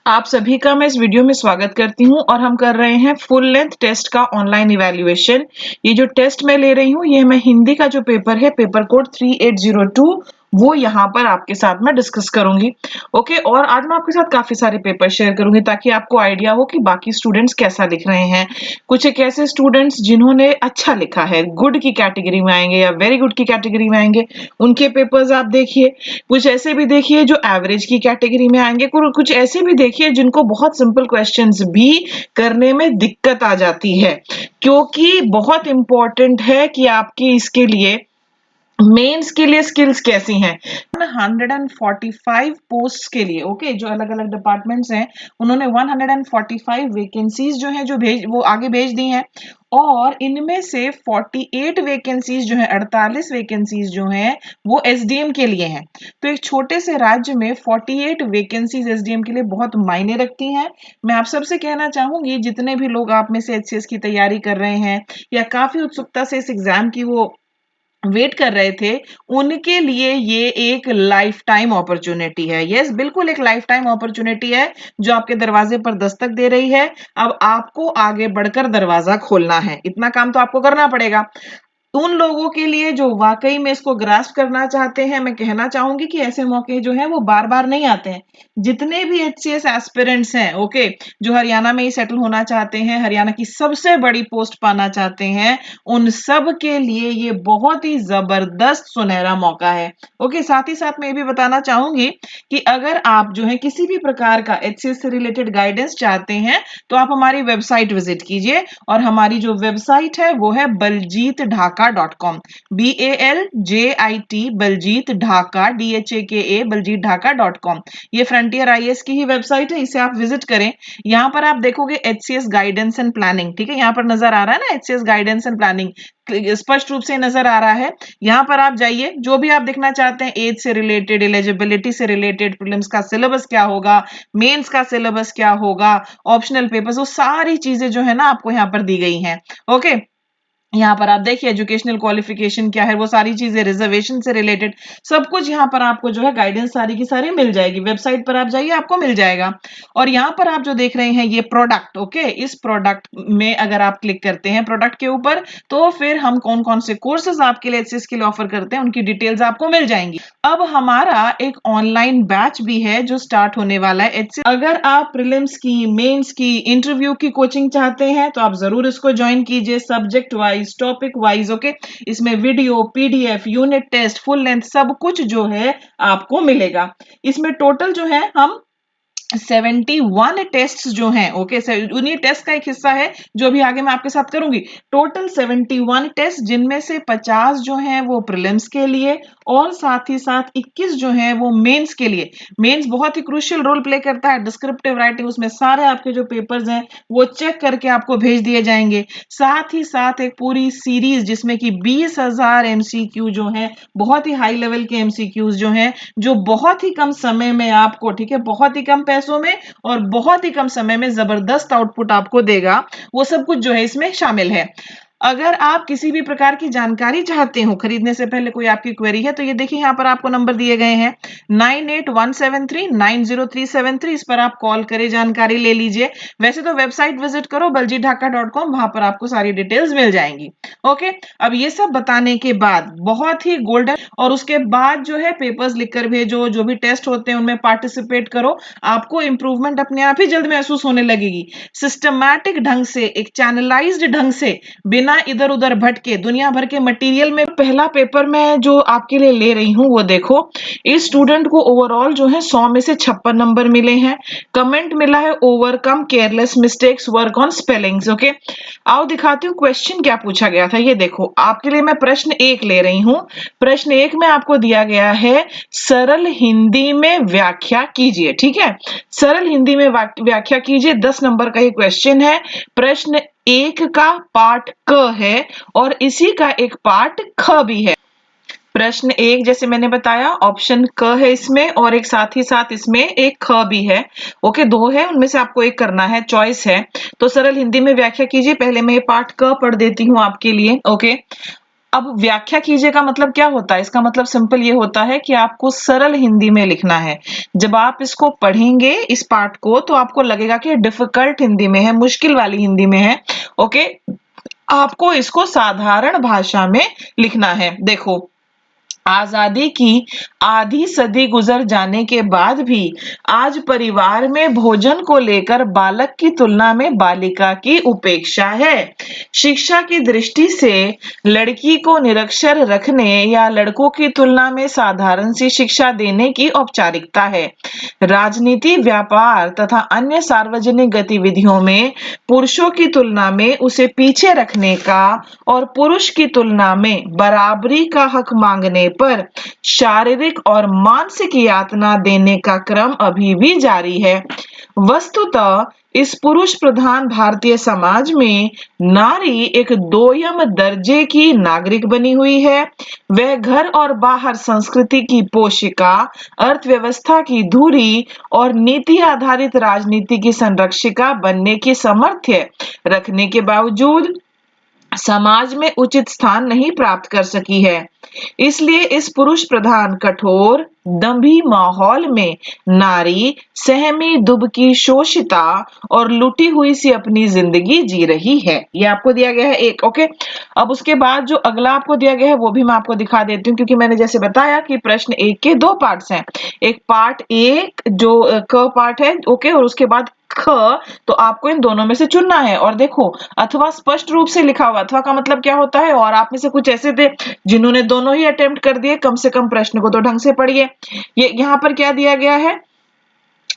आप सभी का मैं इस वीडियो में स्वागत करती हूँ और हम कर रहे हैं फुल लेंथ टेस्ट का ऑनलाइन इवैल्यूएशन। ये जो टेस्ट मैं ले रही हूँ ये मैं हिंदी का जो पेपर है पेपर कोड 3802 वो यहाँ पर आपके साथ में डिस्कस करूंगी। ओके, और आज मैं आपके साथ काफी सारे पेपर शेयर करूंगी ताकि आपको आइडिया हो कि बाकी स्टूडेंट्स कैसा लिख रहे हैं। कुछ एक ऐसे स्टूडेंट्स जिन्होंने अच्छा लिखा है, गुड की कैटेगरी में आएंगे या वेरी गुड की कैटेगरी में आएंगे, उनके पेपर्स आप देखिए। कुछ ऐसे भी देखिए जो एवरेज की कैटेगरी में आएंगे, कुछ ऐसे भी देखिए जिनको बहुत सिंपल क्वेश्चंस भी करने में दिक्कत आ जाती है, क्योंकि बहुत इंपॉर्टेंट है कि आपकी इसके लिए मेंस के लिए स्किल्स कैसी हैं। 145 पोस्ट के लिए ओके, जो अलग अलग डिपार्टमेंट्स हैं उन्होंने 145 वैकेंसीज जो है वो आगे भेज दी हैं, और इनमें से 48 वैकेंसीज जो है 48 वैकेंसीज जो हैं वो एसडीएम के लिए हैं। तो एक छोटे से राज्य में 48 वैकेंसीज एसडीएम के लिए बहुत मायने रखती हैं। मैं आप सबसे कहना चाहूंगी, जितने भी लोग आप में से एचसीएस की तैयारी कर रहे हैं या काफी उत्सुकता से इस एग्जाम की वो वेट कर रहे थे, उनके लिए ये एक लाइफ टाइम अपॉर्चुनिटी है। यस, बिल्कुल एक लाइफ टाइम अपॉर्चुनिटी है जो आपके दरवाजे पर दस्तक दे रही है। अब आपको आगे बढ़कर दरवाजा खोलना है, इतना काम तो आपको करना पड़ेगा। उन लोगों के लिए जो वाकई में इसको ग्रास्प करना चाहते हैं, मैं कहना चाहूंगी कि ऐसे मौके जो हैं वो बार बार नहीं आते हैं। जितने भी एचसीएस एस्पिरेंट्स हैं ओके, जो हरियाणा में ही सेटल होना चाहते हैं, हरियाणा की सबसे बड़ी पोस्ट पाना चाहते हैं, उन सब के लिए ये बहुत ही जबरदस्त सुनहरा मौका है। ओके, साथ ही साथ मैं ये भी बताना चाहूंगी कि अगर आप जो है किसी भी प्रकार का एचसीएस से रिलेटेड गाइडेंस चाहते हैं तो आप हमारी वेबसाइट विजिट कीजिए, और हमारी जो वेबसाइट है वो है baljit.dhaka.com, BALJIT Baljeet Dhaka DHAKA Baljeet ढाका.com। ये फ्रंटियर आईएएस की ही वेबसाइट है, इसे आप विजिट करें। यहाँ पर आप देखोगे एचसीएस गाइडेंस एंड प्लानिंग, ठीक है, यहाँ पर नजर आ रहा है ना एचसीएस गाइडेंस एंड प्लानिंग, स्पष्ट रूप से नजर आ रहा है। यहाँ पर आप जाइए, जो भी आप देखना चाहते हैं एज से रिलेटेड, एलिजिबिलिटी से रिलेटेड, प्रीलिम्स का सिलेबस क्या होगा, मेंस का सिलेबस क्या होगा, ऑप्शनल पेपर्स, वो सारी चीजें जो है ना आपको यहाँ पर दी गई हैं। ओके, यहाँ पर आप देखिए एजुकेशनल क्वालिफिकेशन क्या है, वो सारी चीजें, रिजर्वेशन से रिलेटेड सब कुछ यहाँ पर आपको जो है गाइडेंस सारी की सारी मिल जाएगी। वेबसाइट पर आप जाइए, आपको मिल जाएगा। और यहाँ पर आप जो देख रहे हैं ये प्रोडक्ट, ओके, इस प्रोडक्ट में अगर आप क्लिक करते हैं प्रोडक्ट के ऊपर, तो फिर हम कौन कौन से कोर्सेज आपके लिए एचसीएस के लिए ऑफर करते हैं उनकी डिटेल्स आपको मिल जाएंगी। अब हमारा एक ऑनलाइन बैच भी है जो स्टार्ट होने वाला है एचसीएस। अगर आप प्रीलिम्स की, मेंस की, इंटरव्यू की कोचिंग चाहते हैं तो आप जरूर इसको ज्वाइन कीजिए, subject wise, topic wise. Okay, इसमें video, PDF, unit test, full length सब कुछ जो है आपको मिलेगा। इसमें टोटल जो है हम 71 टेस्ट जो हैं, ओके, उन्हीं टेस्ट का एक हिस्सा है जो भी आगे मैं आपके साथ करूंगी। टोटल 71 टेस्ट, जिनमें से 50 जो हैं वो प्रीलिम्स के लिए, और साथ ही साथ 21 जो हैं वो मेंस के लिए। मेंस बहुत ही क्रूशियल रोल प्ले करता है, डिस्क्रिप्टिव राइटिंग, उसमें सारे आपके जो पेपर्स हैं वो चेक करके आपको भेज दिए जाएंगे। साथ ही साथ एक पूरी सीरीज जिसमें कि 20,000 एमसीक्यू जो है, बहुत ही हाई लेवल के एमसीक्यूज जो हैं, जो बहुत ही कम समय में आपको, ठीक है, बहुत ही कम पैसों में और बहुत ही कम समय में जबरदस्त आउटपुट आपको देगा, वो सब कुछ जो है इसमें शामिल है। अगर आप किसी भी प्रकार की जानकारी चाहते हो, खरीदने से पहले कोई आपकी क्वेरी है, तो ये देखिए यहाँ पर आपको नंबर दिए गए हैं 9817390373, इस पर आप कॉल करें, जानकारी ले लीजिए। वैसे तो वेबसाइट विजिट करो baljitdhaka.com, वहां पर आपको सारी डिटेल्स मिल जाएंगी। ओके, अब ये सब बताने के बाद बहुत ही गोल्डन, और उसके बाद जो है पेपर्स लिखकर भेजो, जो भी टेस्ट होते हैं उनमें पार्टिसिपेट करो, आपको इंप्रूवमेंट अपने आप ही जल्द महसूस होने लगेगी। सिस्टमैटिक ढंग से, एक चैनलाइज्ड ढंग से, बिना इधर उधर भटके, दुनिया भर के मटेरियल में। पहला पेपर मैं जो आपके लिए ले रही हूँ वो देखो, इस स्टूडेंट को ओवरऑल जो है 100 में से 56 नंबर मिले हैं। कमेंट मिला है overcome careless mistakes, work on spellings. Okay, आओ दिखाती हूँ क्वेश्चन क्या पूछा गया था। ये देखो, आपके लिए मैं प्रश्न 1 ले रही हूँ। प्रश्न 1 में आपको दिया गया है सरल हिंदी में व्याख्या कीजिए, ठीक है, सरल हिंदी में व्याख्या कीजिए, 10 नंबर का ये क्वेश्चन है। प्रश्न 1 का पार्ट क है और इसी का एक पार्ट ख भी है। प्रश्न 1 जैसे मैंने बताया ऑप्शन क है इसमें, और एक साथ ही साथ इसमें एक ख भी है। ओके, 2 है, उनमें से आपको एक करना है, चॉइस है। तो सरल हिंदी में व्याख्या कीजिए, पहले मैं ये पार्ट क पढ़ देती हूँ आपके लिए। ओके, अब व्याख्या कीजिए का मतलब क्या होता है? इसका मतलब सिंपल ये होता है कि आपको सरल हिंदी में लिखना है। जब आप इसको पढ़ेंगे इस पार्ट को तो आपको लगेगा कि डिफिकल्ट हिंदी में है, मुश्किल वाली हिंदी में है। ओके, आपको इसको साधारण भाषा में लिखना है। देखो, आजादी की आधी सदी गुजर जाने के बाद भी आज परिवार में भोजन को लेकर बालक की तुलना में बालिका की उपेक्षा है। शिक्षा की दृष्टि से लड़की को निरक्षर रखने या लड़कों की तुलना में साधारण सी शिक्षा देने की औपचारिकता है। राजनीति, व्यापार तथा अन्य सार्वजनिक गतिविधियों में पुरुषों की तुलना में उसे पीछे रखने का और पुरुष की तुलना में बराबरी का हक मांगने पर शारीरिक और मानसिक यातना देने का क्रम अभी भी जारी है। वस्तुतः इस पुरुष प्रधान भारतीय समाज में नारी एक दोयम दर्जे की नागरिक बनी हुई है। वह घर और बाहर संस्कृति की पोषिका, अर्थव्यवस्था की धुरी और नीति आधारित राजनीति की संरक्षिका बनने की सामर्थ्य रखने के बावजूद समाज में उचित स्थान नहीं प्राप्त कर सकी है। इसलिए इस पुरुष प्रधान, कठोर, दंभी माहौल में नारी सहमी, दुबकी, शोषिता और लुटी हुई सी अपनी जिंदगी जी रही है। ये आपको दिया गया है एक। ओके, अब उसके बाद जो अगला आपको दिया गया है वो भी मैं आपको दिखा देती हूँ, क्योंकि मैंने जैसे बताया कि प्रश्न एक के दो पार्ट्स हैं। एक पार्ट एक जो क पार्ट है, ओके, और उसके बाद ख, तो आपको इन दोनों में से चुनना है। और देखो, अथवा स्पष्ट रूप से लिखा हुआ, अथवा का मतलब क्या होता है, और आप में से कुछ ऐसे थे जिन्होंने दोनों ही अटेम्प्ट कर दिए, कम से कम प्रश्न को तो ढंग से पढ़िए। ये यहाँ पर क्या दिया गया है,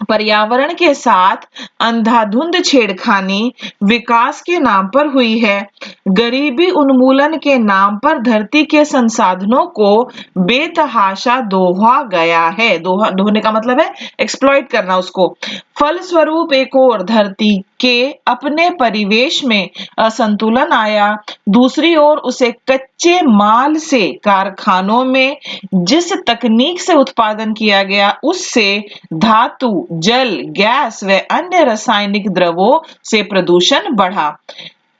पर्यावरण के साथ अंधाधुंध छेड़खानी विकास के नाम पर हुई है। गरीबी उन्मूलन के नाम पर धरती के संसाधनों को बेतहाशा दोहा गया है। दोहने का मतलब है एक्सप्लॉइट करना उसको। फलस्वरूप एक और धरती के अपने परिवेश में असंतुलन आया, दूसरी ओर उसे कच्चे माल से कारखानों में जिस तकनीक से उत्पादन किया गया उससे धातु, जल, गैस व अन्य रासायनिक द्रवों से प्रदूषण बढ़ा।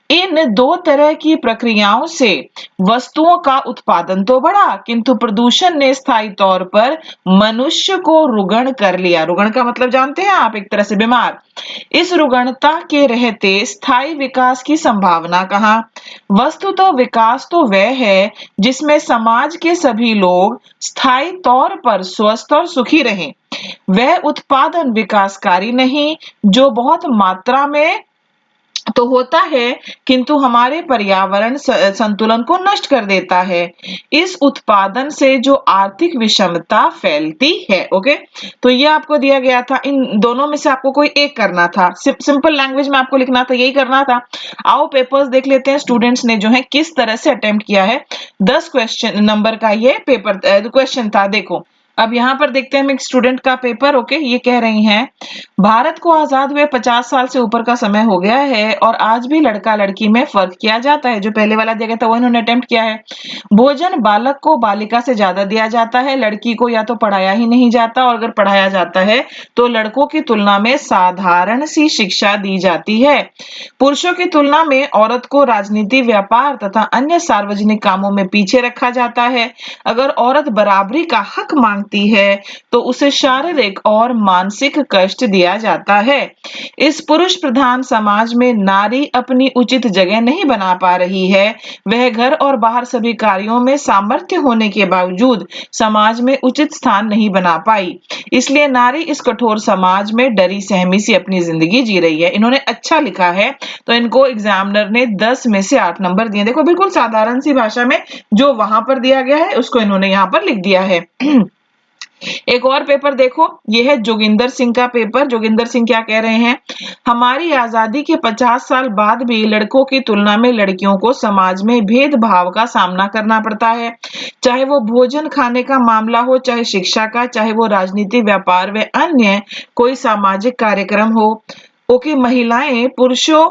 इन दो तरह की प्रक्रियाओं से वस्तुओं का उत्पादन तो बढ़ा, किंतु प्रदूषण ने स्थायी तौर पर मनुष्य को रुग्ण कर लिया। रुग्ण का मतलब जानते हैं आप, एक तरह से बीमार। इस रुग्णता के रहते स्थायी विकास की संभावना कहाँ? वस्तुतः विकास तो वह है जिसमें समाज के सभी लोग स्थायी तौर पर स्वस्थ और सुखी रहें। वह उत्पादन विकासकारी नहीं जो बहुत मात्रा में तो होता है किंतु हमारे पर्यावरण संतुलन को नष्ट कर देता है। इस उत्पादन से जो आर्थिक विषमता फैलती है। ओके, तो ये आपको दिया गया था। इन दोनों में से आपको कोई एक करना था, सिंपल लैंग्वेज में आपको लिखना था, यही करना था। आओ पेपर्स देख लेते हैं स्टूडेंट्स ने जो है किस तरह से अटेम्प्ट किया है। 10 क्वेश्चन नंबर का ये पेपर क्वेश्चन था। देखो, अब यहाँ पर देखते हैं हम एक स्टूडेंट का पेपर। ओके, ये कह रही हैं, भारत को आजाद हुए 50 साल से ऊपर का समय हो गया है और आज भी लड़का लड़की में फर्क किया जाता है। जो पहले वाला दिया गया था वो इन्होंने अटेम्प्ट किया है। भोजन बालक को बालिका से ज्यादा दिया जाता है, लड़की को या तो पढ़ाया ही नहीं जाता और अगर पढ़ाया जाता है तो लड़कों की तुलना में साधारण सी शिक्षा दी जाती है। पुरुषों की तुलना में औरत को राजनीति, व्यापार तथा अन्य सार्वजनिक कामों में पीछे रखा जाता है। अगर औरत बराबरी का हक मांगती है तो उसे शारीरिक और मानसिक कष्ट दिया जाता है। इस पुरुष प्रधान समाज में नारी अपनी उचित जगह नहीं बना पा रही है। वह घर और बाहर सभी कार्यों में सामर्थ्य होने के बावजूद समाज में उचित स्थान नहीं बना पाई। इसलिए नारी इस कठोर समाज में डरी सहमी सी अपनी जिंदगी जी रही है। इन्होंने अच्छा लिखा है तो इनको एग्जामिनर ने 10 में से 8 नंबर दिए। देखो, बिल्कुल साधारण सी भाषा में जो वहां पर दिया गया है उसको इन्होंने यहाँ पर लिख दिया है। एक और पेपर देखो, यह है जोगिंदर सिंह का पेपर। जोगिंदर सिंह क्या कह रहे हैं, हमारी आजादी के 50 साल बाद भी लड़कों की तुलना में लड़कियों को समाज में भेदभाव का सामना करना पड़ता है। चाहे वो भोजन खाने का मामला हो, चाहे शिक्षा का, चाहे वो राजनीति, व्यापार व अन्य कोई सामाजिक कार्यक्रम हो। ओके, महिलाएं पुरुषों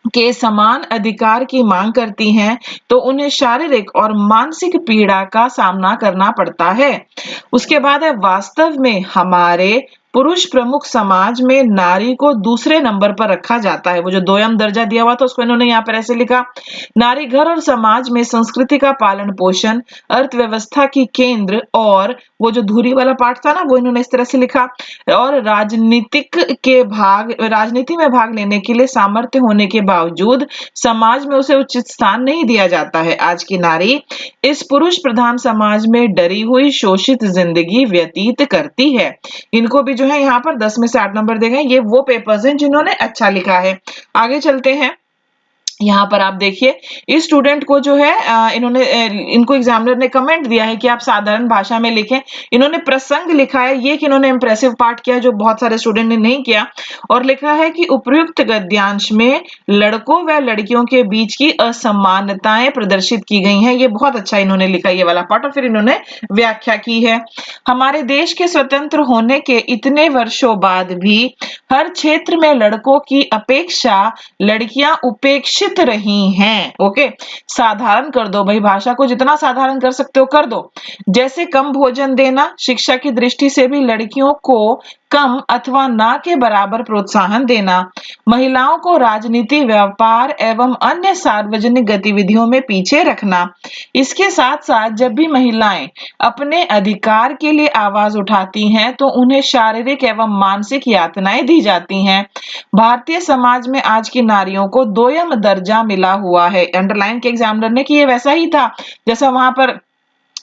के समान अधिकार की मांग करती हैं तो उन्हें शारीरिक और मानसिक पीड़ा का सामना करना पड़ता है। उसके बाद है, वास्तव में हमारे पुरुष प्रमुख समाज में नारी को दूसरे नंबर पर रखा जाता है। वो जो दोयम दर्जा दिया हुआ था उसको इन्होंने यहाँ पर ऐसे लिखा, नारी घर और समाज में संस्कृति का पालन पोषण, अर्थव्यवस्था की केंद्र, और वो जो धुरी वाला पार्ट था ना वो इन्होंने इस तरह से लिखा, और राजनीति में भाग लेने के लिए सामर्थ्य होने के बावजूद समाज में उसे उचित स्थान नहीं दिया जाता है। आज की नारी इस पुरुष प्रधान समाज में डरी हुई शोषित जिंदगी व्यतीत करती है। इनको भी जो है यहाँ पर 10 में से 8 नंबर देंगे। ये वो पेपर्स हैं जिन्होंने अच्छा लिखा है। आगे चलते हैं। यहाँ पर आप देखिए, इस स्टूडेंट को जो है इनको एग्जामिनर ने कमेंट दिया है कि आप साधारण भाषा में लिखें। इन्होंने प्रसंग लिखा है, ये कि इन्होंने इंप्रेसिव पार्ट किया जो बहुत सारे स्टूडेंट ने नहीं किया, और लिखा है कि उपयुक्त गद्यांश में लड़कों व लड़कियों के बीच की असमानताएं प्रदर्शित की गई हैं। ये बहुत अच्छा इन्होंने लिखा ये वाला पार्ट, और फिर इन्होंने व्याख्या की है। हमारे देश के स्वतंत्र होने के इतने वर्षों बाद भी हर क्षेत्र में लड़कों की अपेक्षा लड़कियां उपेक्षित रही हैं। ओके, साधारण कर दो भाई, भाषा को जितना साधारण कर सकते हो कर दो। जैसे कम भोजन देना, शिक्षा की दृष्टि से भी लड़कियों को कम अथवा ना के बराबर प्रोत्साहन देना, महिलाओं को राजनीति, व्यापार एवं अन्य सार्वजनिक गतिविधियों में पीछे रखना। इसके साथ साथ जब भी महिलाएं अपने अधिकार के लिए आवाज उठाती हैं तो उन्हें शारीरिक एवं मानसिक यातनाएं दी जाती हैं। भारतीय समाज में आज की नारियों को दोयम दर्जा मिला हुआ है। अंडरलाइन के एग्जामिनर ने कि ये वैसा ही था जैसा वहां पर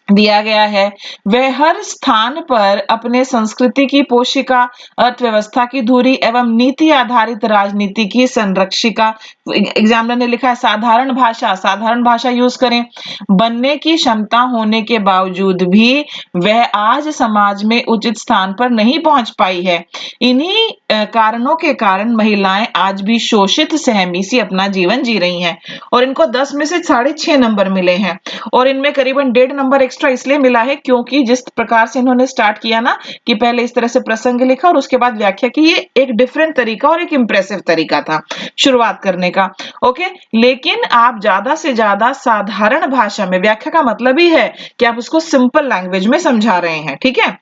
दिया गया है। वह हर स्थान पर अपने संस्कृति की पोषिका, अर्थव्यवस्था की धुरी एवं नीति आधारित राजनीति की संरक्षिका, एग्जामिनर ने लिखा है साधारण भाषा यूज करें, बनने की क्षमता होने के बावजूद भी वह आज समाज में उचित स्थान पर नहीं पहुंच पाई है। इन्हीं कारणों के कारण महिलाएं आज भी शोषित सहमी सी अपना जीवन जी रही हैं, और इनको 10 में से 6.5 नंबर मिले हैं, और इनमें करीबन 1.5 नंबर एक्स्ट्रा इसलिए मिला है क्योंकि जिस प्रकार से इन्होंने स्टार्ट किया ना कि पहले इस तरह से प्रसंग लिखा और उसके बाद व्याख्या की, ये एक डिफरेंट तरीका और एक इंप्रेसिव तरीका था शुरुआत करने का। ओके, लेकिन आप ज्यादा से ज्यादा साधारण भाषा में, व्याख्या का मतलब ही है कि आप उसको सिंपल लैंग्वेज में समझा रहे हैं। ठीक है,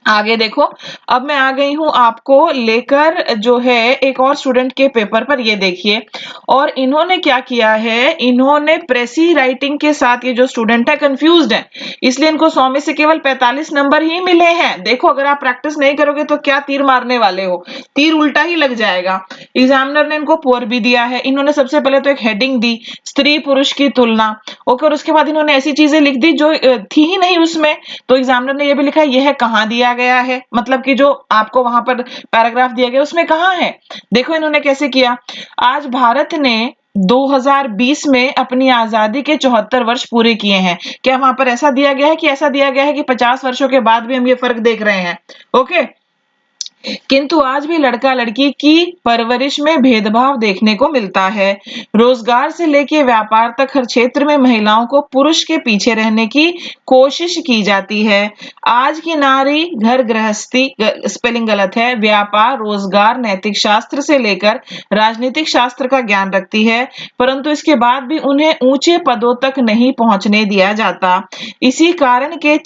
आगे देखो, अब मैं आ गई हूं आपको लेकर जो है एक और स्टूडेंट के पेपर पर। ये देखिए, और इन्होंने क्या किया है, इन्होंने प्रेसी राइटिंग के साथ, ये जो स्टूडेंट है कंफ्यूज्ड है, इसलिए इनको 100 में से केवल 45 नंबर ही मिले हैं। देखो, अगर आप प्रैक्टिस नहीं करोगे तो क्या तीर मारने वाले हो, तीर उल्टा ही लग जाएगा। एग्जामिनर ने इनको पुअर भी दिया है। इन्होंने सबसे पहले तो एक हेडिंग दी, स्त्री पुरुष की तुलना। ओके, और उसके बाद इन्होंने ऐसी चीजें लिख दी जो थी ही नहीं उसमें। तो एग्जामिनर ने यह भी लिखा है यह कहां दिया गया है, मतलब कि जो आपको वहां पर पैराग्राफ दिया गया उसमें कहां है। देखो इन्होंने कैसे किया, आज भारत ने 2020 में अपनी आजादी के 74 वर्ष पूरे किए हैं। क्या वहां पर ऐसा दिया गया है कि 50 वर्षों के बाद भी हम ये फर्क देख रहे हैं। ओके, किंतु आज भी लड़का लड़की की परवरिश में भेदभाव देखने को मिलता है। रोजगार से लेके व्यापार तक हर क्षेत्र में महिलाओं को पुरुष के पीछे रहने की कोशिश की जाती है। आज की नारी घर गृहस्थी, स्पेलिंग गलत है, व्यापार, रोजगार, नैतिक शास्त्र से लेकर राजनीतिक शास्त्र का ज्ञान रखती है, परंतु इसके बाद भी उन्हें ऊंचे पदों तक नहीं पहुंचने दिया जाता। इसी कारण के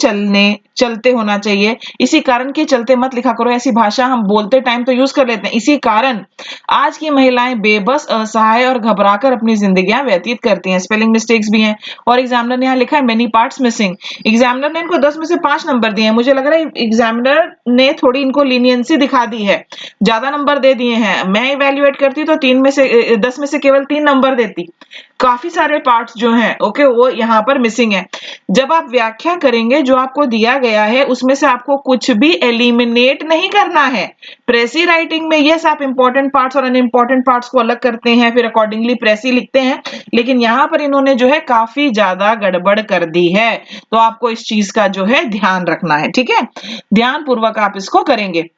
चलते होना चाहिए, इसी कारण के चलते मत लिखा करो, ऐसी भाषा हम बोलते टाइम तो यूज कर लेते हैं। इसी कारण आज की महिलाएं बेबस, असहाय और घबराकर अपनी जिंदगियां व्यतीत करती हैं। स्पेलिंग मिस्टेक्स भी हैं, और एग्जामिनर ने यहाँ लिखा है मेनी पार्ट्स मिसिंग। एग्जामिनर ने इनको 10 में से 5 नंबर दिए हैं। मुझे लग रहा है एग्जामिनर ने थोड़ी इनको लीनियंसी दिखा दी है, ज्यादा नंबर दे दिए हैं। मैं इवेल्युएट करती तो 10 में से केवल 3 नंबर देती। काफी सारे पार्ट्स जो हैं ओके वो यहाँ पर मिसिंग है। जब आप व्याख्या करेंगे जो आपको दिया गया है उसमें से आपको कुछ भी एलिमिनेट नहीं करना है। प्रेसी राइटिंग में यस आप इंपॉर्टेंट पार्ट्स और अनइंपॉर्टेंट पार्ट्स को अलग करते हैं, फिर अकॉर्डिंगली प्रेसी लिखते हैं, लेकिन यहाँ पर इन्होंने जो है काफी ज्यादा गड़बड़ कर दी है। तो आपको इस चीज का जो है ध्यान रखना है। ठीक है, ध्यान पूर्वक आप इसको करेंगे।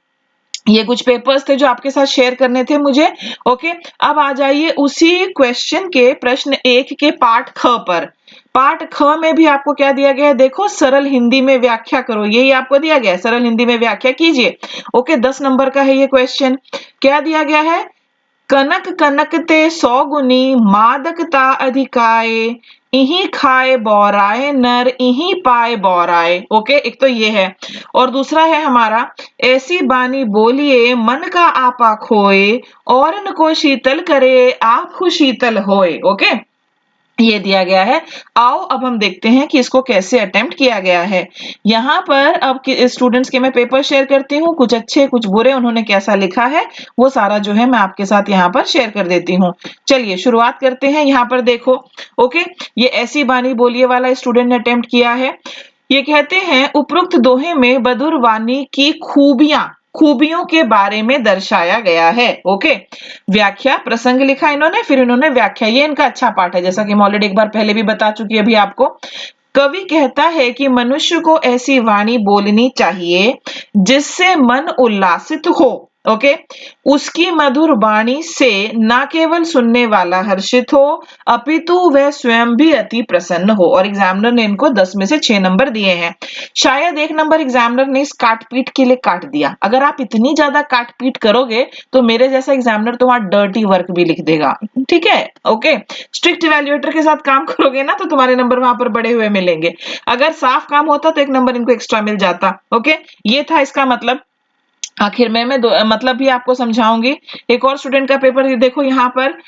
ये कुछ पेपर्स थे जो आपके साथ शेयर करने थे मुझे। ओके, अब आ जाइए उसी क्वेश्चन के प्रश्न 1 के पार्ट ख पर। पार्ट ख में भी आपको क्या दिया गया है, देखो सरल हिंदी में व्याख्या करो, यही आपको दिया गया है, सरल हिंदी में व्याख्या कीजिए। ओके, 10 नंबर का है ये क्वेश्चन। क्या दिया गया है, कनक कनक ते 100 गुनी मादकता अधिकाए, इही खाए बौराए नर इही पाए बौराए। ओके, एक तो ये है और दूसरा है हमारा, ऐसी बानी बोलिए मन का आपा खोए, औरन को शीतल करे आप शीतल होए। ओके, ये दिया गया है। आओ अब हम देखते हैं कि इसको कैसे अटेम्प्ट किया गया है। यहाँ पर अब स्टूडेंट्स के मैं पेपर शेयर करती हूँ, कुछ अच्छे कुछ बुरे उन्होंने कैसा लिखा है वो सारा जो है मैं आपके साथ यहाँ पर शेयर कर देती हूँ। चलिए शुरुआत करते हैं। यहाँ पर देखो, ओके, ये ऐसी बानी बोलिए वाला स्टूडेंट ने अटेम्प्ट किया है। ये कहते हैं उपरोक्त दोहे में बदुर वाणी की खूबियों के बारे में दर्शाया गया है। ओके, व्याख्या प्रसंग लिखा इन्होंने, फिर इन्होंने व्याख्या, ये इनका अच्छा पार्ट है, जैसा कि मैं ऑलरेडी एक बार पहले भी बता चुकी अभी आपको। कवि कहता है कि मनुष्य को ऐसी वाणी बोलनी चाहिए जिससे मन उल्लासित हो। ओके, उसकी मधुर वाणी से न केवल सुनने वाला हर्षित हो अपितु वह स्वयं भी अति प्रसन्न हो। और एग्जामिनर ने इनको 10 में से 6 नंबर दिए हैं। शायद 1 नंबर एग्जामिनर ने इस काट पीट के लिए काट दिया। अगर आप इतनी ज्यादा काट पीट करोगे तो मेरे जैसा एग्जामिनर तो वहां डर्टी वर्क भी लिख देगा। ठीक है, ओके, स्ट्रिक्ट इवैल्यूएटर के साथ काम करोगे ना तो तुम्हारे नंबर वहां पर बढ़े हुए मिलेंगे। अगर साफ काम होता तो 1 नंबर इनको एक्स्ट्रा मिल जाता। ओके, ये था इसका मतलब। आखिर में मैं मतलब भी आपको समझाऊंगी। एक और स्टूडेंट का पेपर देखो, यहाँ पर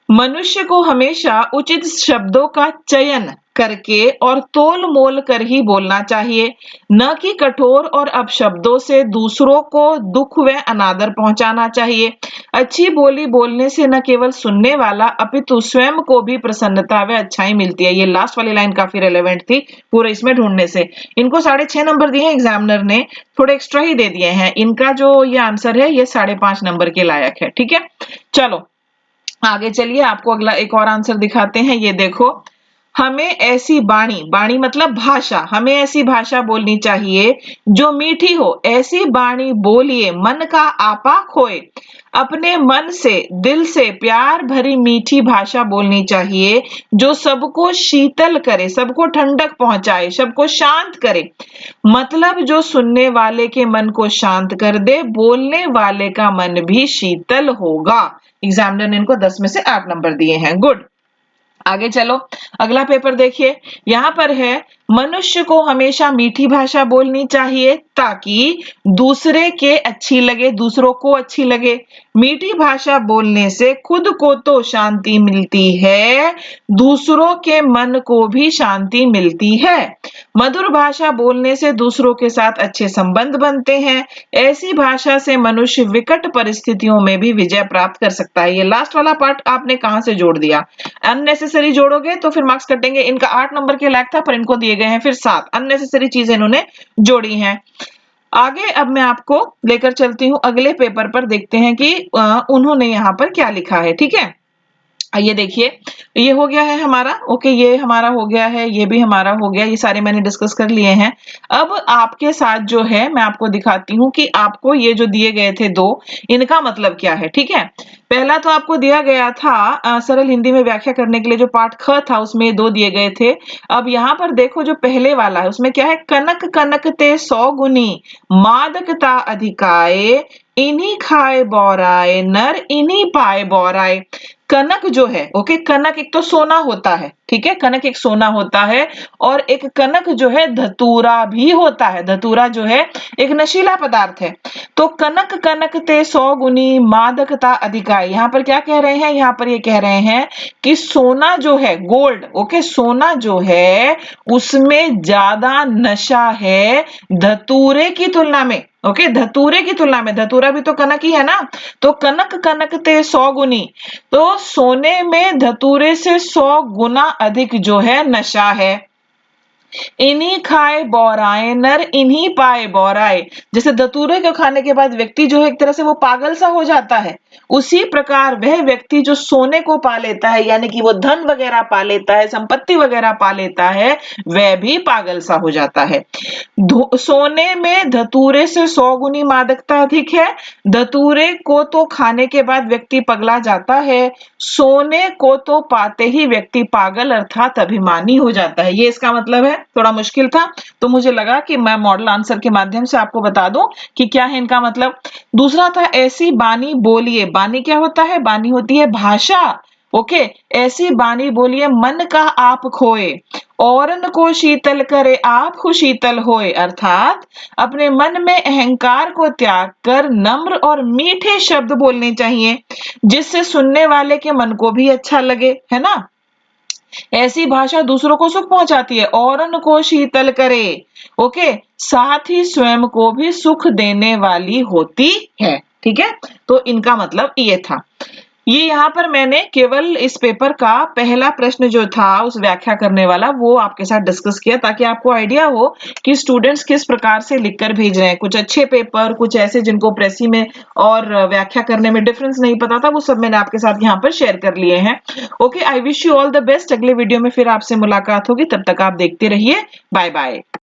मनुष्य को हमेशा उचित शब्दों का चयन करके और तोल मोल कर ही बोलना चाहिए, न कि कठोर और अपशब्दों से दूसरों को दुख व अनादर पहुंचाना चाहिए। अच्छी बोली बोलने से न केवल सुनने वाला अपितु स्वयं को भी प्रसन्नता व अच्छाई मिलती है। ये लास्ट वाली लाइन काफी रेलेवेंट थी पूरे इसमें ढूंढने से। इनको 6.5 नंबर दिए एग्जामिनर ने, थोड़े एक्स्ट्रा ही दे दिए हैं। इनका जो ये आंसर है ये 5.5 नंबर के लायक है। ठीक है, चलो आगे चलिए, आपको अगला एक और आंसर दिखाते हैं। ये देखो, हमें ऐसी बाणी मतलब भाषा, हमें ऐसी भाषा बोलनी चाहिए जो मीठी हो। ऐसी बाणी बोलिए मन का आपा खोए, अपने मन से दिल से प्यार भरी मीठी भाषा बोलनी चाहिए जो सबको शीतल करे, सबको ठंडक पहुंचाए, सबको शांत करे। मतलब जो सुनने वाले के मन को शांत कर दे, बोलने वाले का मन भी शीतल होगा। एग्जामिनर ने इनको 10 में से 8 नंबर दिए हैं। गुड, आगे चलो, अगला पेपर देखिए। यहां पर है, मनुष्य को हमेशा मीठी भाषा बोलनी चाहिए ताकि दूसरे के अच्छी लगे, दूसरों को अच्छी लगे। मीठी भाषा बोलने से खुद को तो शांति मिलती है, दूसरों के मन को भी शांति मिलती है। मधुर भाषा बोलने से दूसरों के साथ अच्छे संबंध बनते हैं। ऐसी भाषा से मनुष्य विकट परिस्थितियों में भी विजय प्राप्त कर सकता है। ये लास्ट वाला पार्ट आपने कहां से जोड़ दिया? अननेसेसरी जोड़ोगे तो फिर मार्क्स कटेंगे। इनका 8 नंबर के लायक था पर इनको दिए गए हैं फिर 7। अननेसेसरी चीजें इन्होंने जोड़ी हैं। आगे अब मैं आपको लेकर चलती हूँ अगले पेपर पर, देखते हैं कि उन्होंने यहाँ पर क्या लिखा है। ठीक है, ये देखिए, ये हो गया है हमारा। ओके, ये हमारा हो गया है, ये भी हमारा हो गया, ये सारे मैंने डिस्कस कर लिए हैं। अब आपके साथ जो है मैं आपको दिखाती हूँ कि आपको ये जो दिए गए थे 2, इनका मतलब क्या है। ठीक है, पहला तो आपको दिया गया था सरल हिंदी में व्याख्या करने के लिए जो पाठ ख था उसमें 2 दिए गए थे। अब यहाँ पर देखो जो पहले वाला है उसमें क्या है, कनक कनक ते 100 गुनी मादकता अधिकाए, इन्हीं खाए बौराए नर इन्हीं पाए बौराए। कनक जो है, ओके, कनक एक तो सोना होता है। ठीक है, कनक एक सोना होता है और एक कनक जो है धतूरा भी होता है। धतूरा जो है एक नशीला पदार्थ है। तो कनक कनक ते 100 गुनी मादकता अधिकाई, यहाँ पर क्या कह रहे हैं, यहाँ पर ये कह रहे हैं कि सोना जो है, गोल्ड, ओके, सोना जो है उसमें ज्यादा नशा है धतूरे की तुलना में। ओके, धतूरे की तुलना में, धतूरा भी तो कनक ही है ना। तो कनक कनक ते 100 गुनी, तो सोने में धतूरे से 100 गुना अधिक जो है नशा है। इन्हीं खाए बौराए नर इन्हीं पाए बौराए, जैसे धतूरे को खाने के बाद व्यक्ति जो है एक तरह से वो पागल सा हो जाता है, उसी प्रकार वह व्यक्ति जो सोने को पा लेता है, यानी कि वो धन वगैरह पा लेता है, संपत्ति वगैरह पा लेता है, वह भी पागल सा हो जाता है। सोने में धतूरे से 100 गुनी मादकता अधिक है। धतूरे को तो खाने के बाद व्यक्ति पगला जाता है, सोने को तो पाते ही व्यक्ति पागल अर्थात अभिमानी हो जाता है। ये इसका मतलब है। थोड़ा मुश्किल था, तो मुझे लगा कि मैं मॉडल आंसर के माध्यम से आपको बता दूं कि क्या है इनका मतलब। दूसरा था ऐसी बानी बोलिए। बानी क्या होता है? बानी होती है भाषा। ओके, ऐसी बानी बोलिए मन का आप खोए, औरन को शीतल करे आप हु शीतल होए। अर्थात अपने मन में अहंकार को त्याग कर नम्र और मीठे शब्द बोलने चाहिए, जिससे सुनने वाले के मन को भी अच्छा लगे, है ना। ऐसी भाषा दूसरों को सुख पहुंचाती है, औरन को शीतल करे, ओके, साथ ही स्वयं को भी सुख देने वाली होती है। ठीक है, तो इनका मतलब ये था। ये यहाँ पर मैंने केवल इस पेपर का पहला प्रश्न जो था उस व्याख्या करने वाला वो आपके साथ डिस्कस किया, ताकि आपको आइडिया हो कि स्टूडेंट्स किस प्रकार से लिखकर भेज रहे हैं। कुछ अच्छे पेपर, कुछ ऐसे जिनको प्रेसी में और व्याख्या करने में डिफरेंस नहीं पता था, वो सब मैंने आपके साथ यहाँ पर शेयर कर लिए हैं। Okay, I wish you all the best. अगले वीडियो में फिर आपसे मुलाकात होगी, तब तक आप देखते रहिए। Bye bye.